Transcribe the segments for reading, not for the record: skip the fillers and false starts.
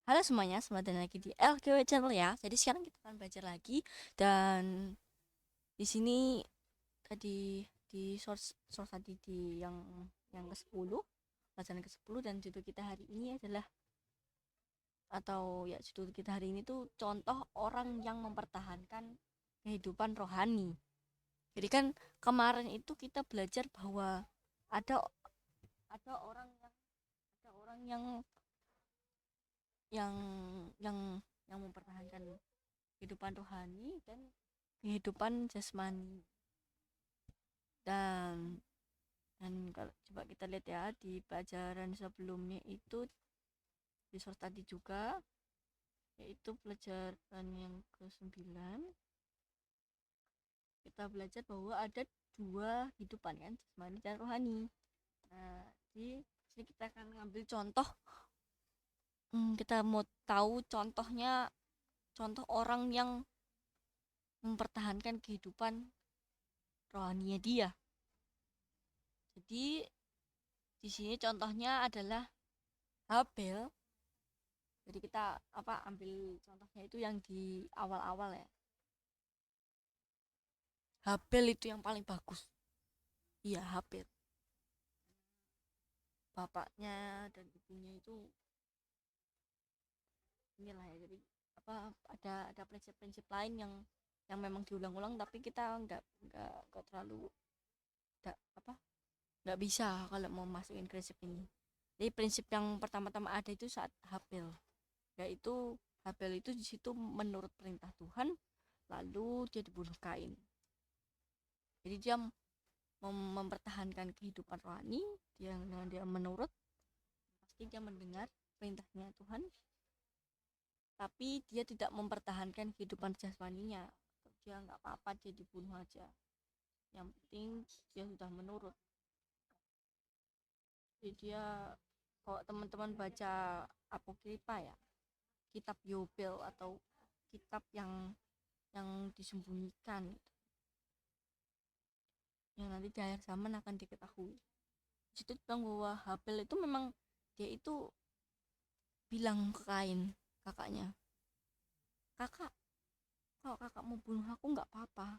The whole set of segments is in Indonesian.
Halo semuanya, selamat datang lagi di LKW Channel ya. Jadi sekarang kita akan belajar lagi dan di sini tadi di source tadi di yang ke-10, pelajaran ke-10 dan judul kita hari ini adalah atau ya judul kita hari ini tuh contoh orang yang mempertahankan kehidupan rohani. Jadi kan kemarin itu kita belajar bahwa ada ada orang yang ada orang yang yang yang mempertahankan kehidupan rohani dan kehidupan jasmani. Dan dan kalau coba kita lihat ya di pelajaran sebelumnya itu di source tadi juga, yaitu pelajaran yang ke-9, kita belajar bahwa ada dua kehidupan kan, jasmani dan rohani. Nah, di sini kita akan ngambil contoh. Kita mau tahu contoh orang yang mempertahankan kehidupan rohaninya dia. Jadi di sini contohnya adalah Habel. Jadi kita ambil contohnya itu yang di awal-awal ya. Habel itu yang paling bagus. Iya, Habel. Bapaknya dan ibunya itu inilah ya. Jadi ada prinsip-prinsip lain yang memang diulang-ulang, tapi kita nggak terlalu nggak nggak bisa kalau mau masukin prinsip ini. Jadi prinsip yang pertama-tama ada itu saat Habel, yaitu Habel itu di situ menurut perintah Tuhan, lalu dia dibunuh Kain. Jadi dia mempertahankan kehidupan rohani, dia menurut, pasti dia mendengar perintahnya Tuhan, tapi dia tidak mempertahankan kehidupan jasmaninya. Dia nggak apa-apa, dia dibunuh aja, yang penting dia sudah menurut. Jadi dia, kalau teman-teman baca apokripa ya, kitab Yobel atau kitab yang disembunyikan, yang nanti di akhir zaman akan diketahui. Situ bilang bahwa Habel itu memang dia itu bilang ke Kain, kakaknya, kakak, kalau kakak mau bunuh aku nggak apa-apa,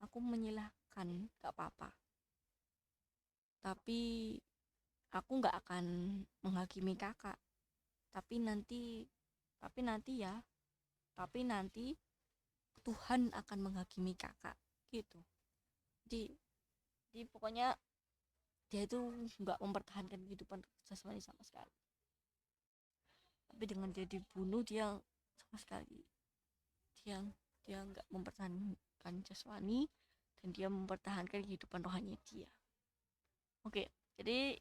aku menyilahkan, nggak apa-apa, tapi aku nggak akan menghakimi kakak, tapi nanti tapi nanti ya tapi nanti Tuhan akan menghakimi kakak, gitu. Di di pokoknya dia itu nggak mempertahankan kehidupan jasmani sama sekali, tapi dengan dia dibunuh dia sama sekali dia dia nggak mempertahankan jasmani, dan dia mempertahankan kehidupan rohani dia. Oke, jadi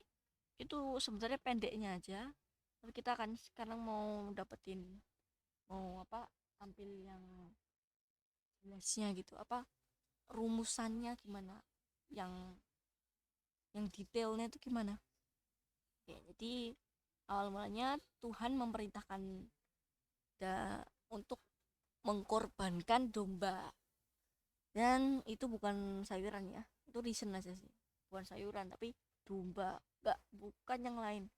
itu sebenarnya pendeknya aja, tapi kita akan sekarang mau dapetin, mau tampil yang jelasnya gitu, rumusannya gimana, yang detailnya itu gimana. Oke, jadi awal mulanya Tuhan memerintahkan untuk mengkorbankan domba, dan itu bukan sayuran ya, itu reason aja sih, bukan sayuran tapi domba, bukan yang lain,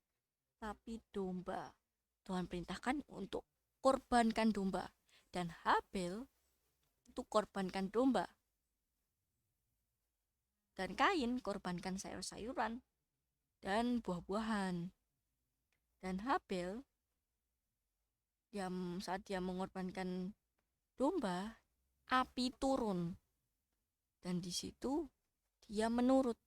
tapi domba. Tuhan perintahkan untuk korbankan domba, dan Habel itu korbankan domba, dan Kain korbankan sayur-sayuran dan buah-buahan. Dan Habel, saat dia mengorbankan domba, api turun, dan di situ dia menurut,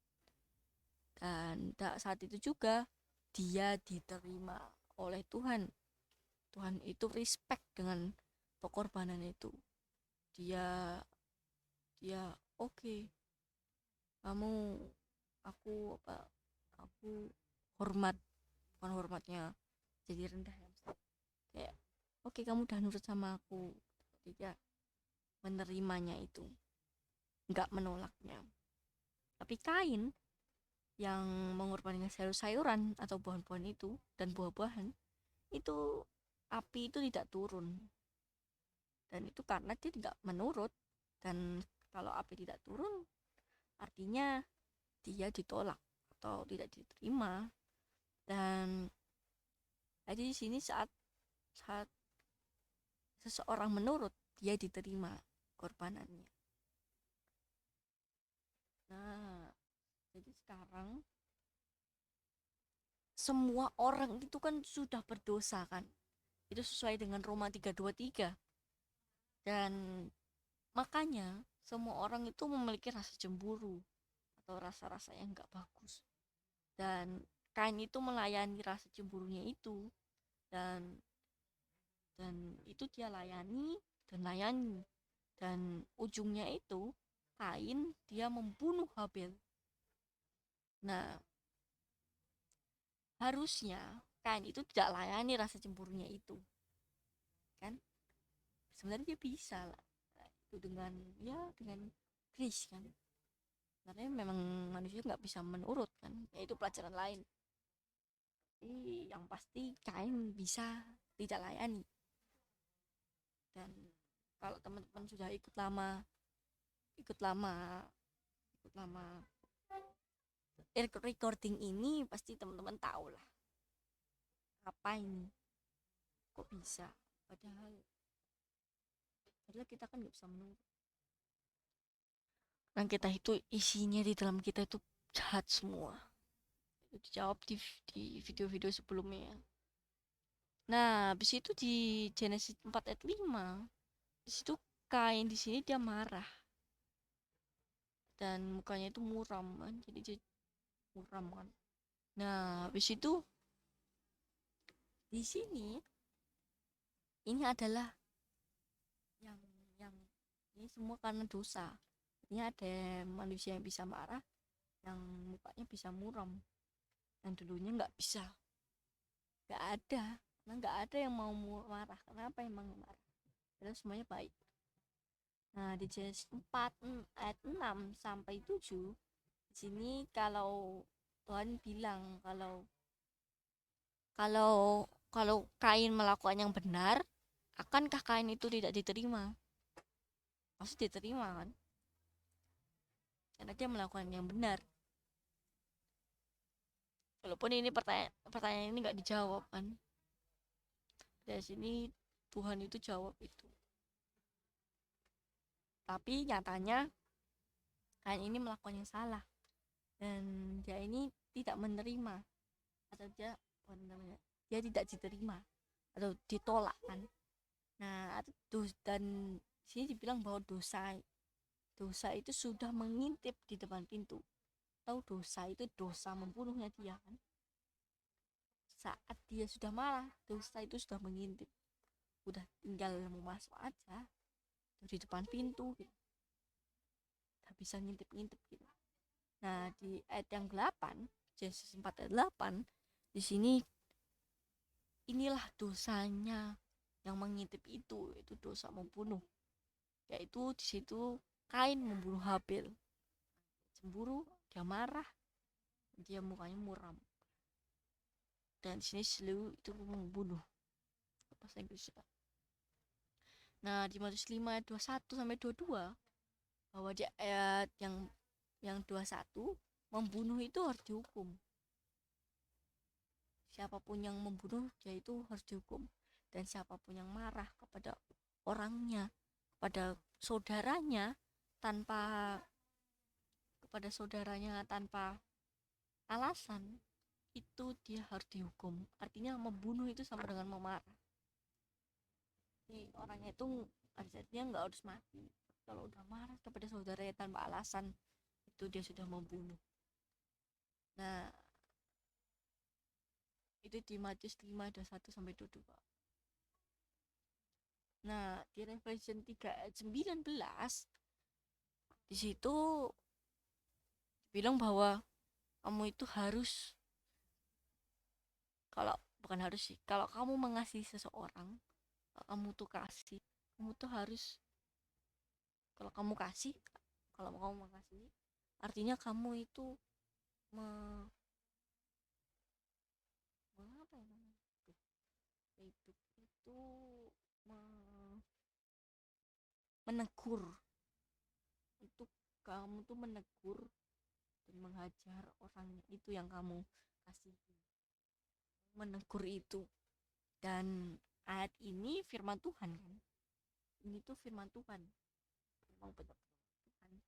dan saat itu juga dia diterima oleh Tuhan. Tuhan itu respect dengan pengorbanan itu. Dia dia oke, okay, kamu, aku hormat, bukan hormatnya jadi rendah ya, kayak oke, okay, kamu udah nurut sama aku. Dia menerimanya itu, nggak menolaknya. Tapi Kain yang mengorbankan sayur-sayuran atau buah-buahan itu dan buah-buahan itu, api itu tidak turun, dan itu karena dia tidak menurut. Dan kalau api tidak turun, artinya dia ditolak atau tidak diterima. Dan jadi di sini saat saat seseorang menurut, dia diterima korbanannya. Nah, jadi sekarang semua orang itu kan sudah berdosa kan. Itu sesuai dengan Roma 3:23. Dan makanya semua orang itu memiliki rasa cemburu atau rasa-rasa yang gak bagus. Dan Kain itu melayani rasa cemburunya itu, dan itu dia layani, dan ujungnya itu Kain dia membunuh Habel. Nah, harusnya Kain itu tidak layani rasa cemburunya itu, kan? Sebenarnya dia bisa lah itu dengan grace kan, karena memang manusia nggak bisa menurut kan, yaitu pelajaran lain. Jadi yang pasti Kain bisa tidak layani. Dan kalau teman-teman sudah ikut lama ikut lama recording ini, pasti teman-teman tahu lah apa ini, kok bisa, padahal kita kan nggak bisa menurut. Dan kita itu isinya di dalam kita itu jahat semua. Itu dijawab di video-video sebelumnya. Nah, habis itu di Genesis 4 ayat 5, di situ Kain di sini dia marah dan mukanya itu muram kan, jadi dia muram kan. Nah, habis itu di sini ini adalah yang yang ini semua karena dosa. Ini ada manusia yang bisa marah, yang mukanya bisa muram, yang dulunya nggak bisa, nggak ada, karena nggak ada yang mau marah. Kenapa emang marah? Padahal semuanya baik. Nah, di Genesis 4 ayat 6 sampai 7, di sini kalau Tuhan bilang kalau kalau Kain melakukan yang benar, akankah Kain itu tidak diterima? Pasti diterima kan? Karena dia melakukan yang benar. Walaupun ini pertanyaan ini nggak dijawab kan? Dari sini Tuhan itu jawab itu. Tapi nyatanya Kain ini melakukan yang salah, dan dia ini tidak menerima, atau dia tidak diterima atau ditolak kan. Nah, dan sini dibilang bahwa dosa itu sudah mengintip di depan pintu. Tahu dosa itu dosa membunuhnya dia kan. Saat dia sudah marah, dosa itu sudah mengintip. Udah tinggal mau masuk aja di depan pintu gitu. Udah bisa ngintip-ngintip gitu. Nah, di ayat yang 8, Yesus 4 ayat 8, di sini inilah dosanya yang mengintip itu dosa membunuh. Yaitu di situ Kain membunuh Habel. Cemburu, dia marah, dia mukanya muram. Dan di sini slew itu membunuh. Bahasa Inggris. Nah, di Matius 5 ayat 21 sampai 22, bahwa di ayat yang 21, membunuh itu harus dihukum. Siapapun yang membunuh, dia itu harus dihukum. Dan siapapun yang marah kepada orangnya, kepada saudaranya tanpa alasan, itu dia harus dihukum. Artinya membunuh itu sama dengan memarah. Jadi orangnya itu dia nggak harus mati. Kalau udah marah kepada saudaranya tanpa alasan, itu dia sudah membunuh. Nah, itu di Matius 5 ayat 1 sampai 22. Nah, di Revelation 3 ayat 19, di situ bilang bahwa kamu itu harus, kalau bukan harus sih, kalau kamu mengasihi seseorang, kamu tuh kasih, kamu tuh harus, kalau kamu mengasihi, artinya kamu itu apa ya namanya, itu menegur, itu kamu tuh menegur dan menghajar orang itu yang kamu kasih, menegur itu. Dan ayat ini firman Tuhan kan, ini tuh firman Tuhan, memang benar Tuhan.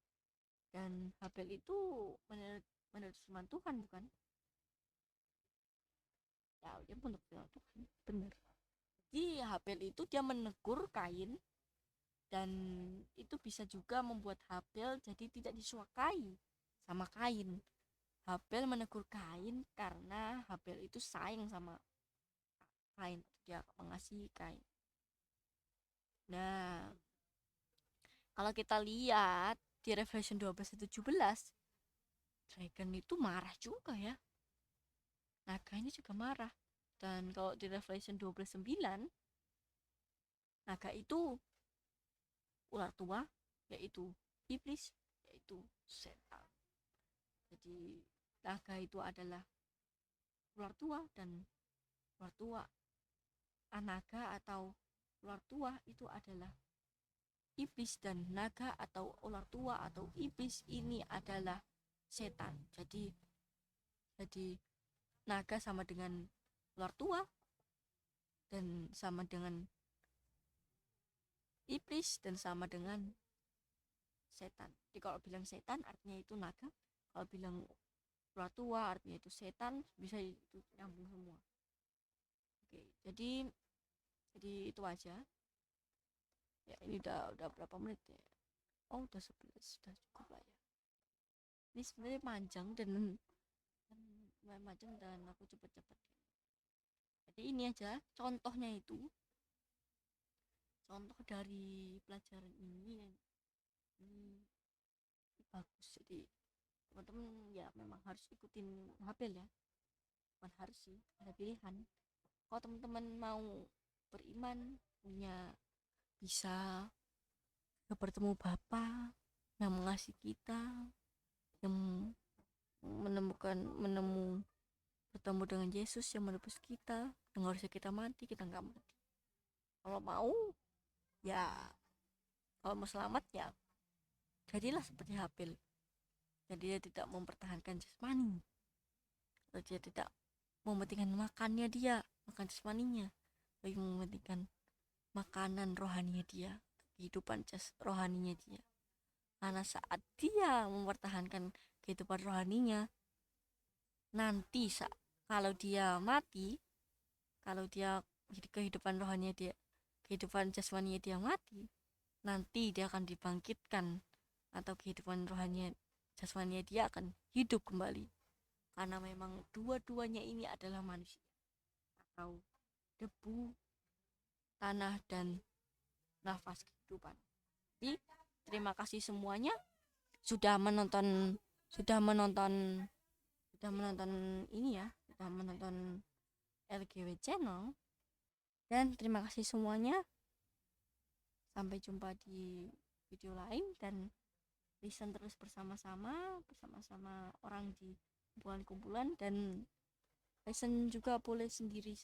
Dan Habel itu menurut firman Tuhan bukan? Ya dia menurut firman Tuhan, benar. Jadi Habel itu dia menegur Kain, dan itu bisa juga membuat Habel jadi tidak disukai sama Kain. Habel menegur Kain karena Habel itu sayang sama Kain, dia mengasihi Kain. Nah, kalau kita lihat di Revelation 12:17, Dragon itu marah juga ya. Naga ini juga marah. Dan kalau di Revelation 12:9, naga itu ular tua, yaitu iblis, yaitu setan. Jadi naga itu adalah ular tua, dan ular tua, naga atau ular tua itu adalah iblis, dan naga atau ular tua atau iblis ini adalah setan. Jadi naga sama dengan ular tua dan sama dengan iblis dan sama dengan setan. Jadi kalau bilang setan artinya itu naga, kalau bilang ular tua artinya itu setan, bisa itu nyambung semua. Oke, jadi itu aja. Ya ini udah berapa menit ya? Oh udah 11, sudah cukup lah ya. Ini sebenarnya panjang dan aku cepet-cepet. Jadi ini aja contohnya, itu contoh dari pelajaran ini bagus. Jadi teman-teman ya memang harus ikutin Habel ya, bukan harus sih, ada pilihan. Kalau teman-teman mau beriman, punya bisa bertemu Bapa yang mengasihi kita, yang bertemu dengan Yesus yang menebus kita, yang harusnya kita mati, kita nggak mati. Kalau mau ya, kalau mau selamat ya jadilah seperti Habel. Jadi dia tidak mempertahankan jasmani, dia tidak mementingkan makan jasmaninya, tapi mementingkan makanan rohaninya dia, kehidupan rohaninya dia. Karena saat dia mempertahankan kehidupan rohaninya, nanti kalau dia mati, kalau dia kehidupan rohaninya dia, kehidupan jasmaninya dia mati, nanti dia akan dibangkitkan, atau kehidupan rohaninya jasmaninya dia akan hidup kembali. Karena memang dua-duanya ini adalah manusia, atau debu, tanah, dan nafas kehidupan. Jadi terima kasih semuanya sudah menonton ini ya, sudah menonton LGW Channel. Dan terima kasih semuanya, sampai jumpa di video lain, dan listen terus bersama-sama orang di kumpulan-kumpulan, dan listen juga boleh sendiri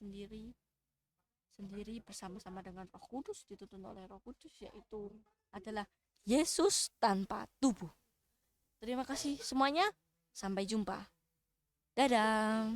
bersama-sama dengan Roh Kudus, dituntun oleh Roh Kudus, yaitu adalah Yesus tanpa tubuh. Terima kasih semuanya, sampai jumpa, dadah.